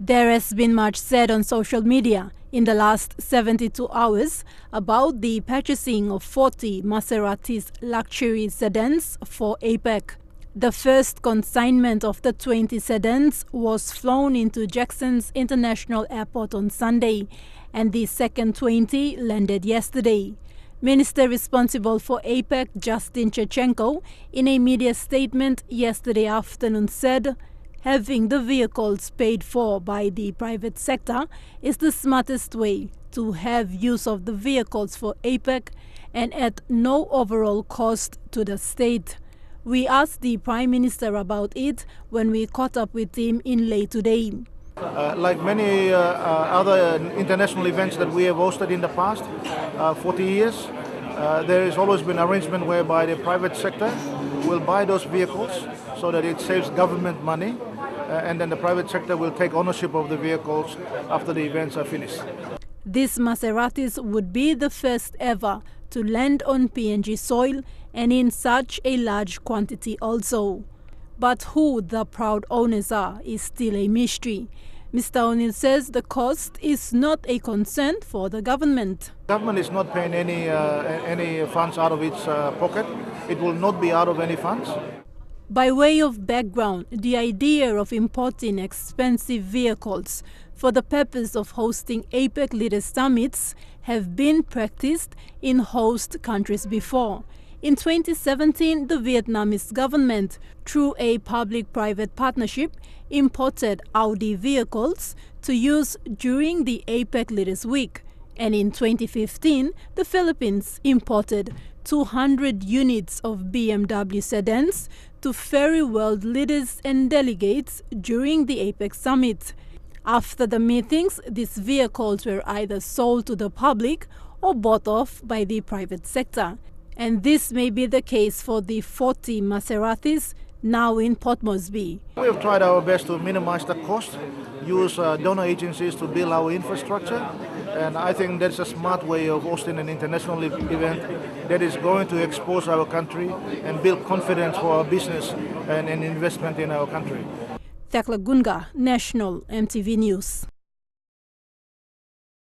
There has been much said on social media in the last 72 hours about the purchasing of 40 Maseratis luxury sedans for APEC. The first consignment of the 20 sedans was flown into Jackson's International Airport on Sunday, and the second 20 landed yesterday. Minister responsible for APEC, Justin Tkatchenko, in a media statement yesterday afternoon said, having the vehicles paid for by the private sector is the smartest way to have use of the vehicles for APEC and at no overall cost to the state. We asked the Prime Minister about it when we caught up with him in late today. Like many other international events that we have hosted in the past 40 years, there has always been arrangement whereby the private sector will buy those vehicles so that it saves government money, and then the private sector will take ownership of the vehicles after the events are finished. These Maseratis would be the first ever to land on PNG soil and in such a large quantity also. But who the proud owners are is still a mystery. Mr. O'Neill says the cost is not a concern for the government. The government is not paying any funds out of its pocket. It will not be out of any funds. By way of background, the idea of importing expensive vehicles for the purpose of hosting APEC leaders summits have been practiced in host countries before. In 2017, the Vietnamese government, through a public-private partnership, imported Audi vehicles to use during the APEC Leaders Week. And in 2015, the Philippines imported 200 units of BMW sedans to ferry world leaders and delegates during the APEC summit. After the meetings, these vehicles were either sold to the public or bought off by the private sector. And this may be the case for the 40 Maseratis now in Port Moresby. We have tried our best to minimize the cost, use donor agencies to build our infrastructure, and I think that's a smart way of hosting an international event that is going to expose our country and build confidence for our business and investment in our country. Tkatchenko, National EMTV News.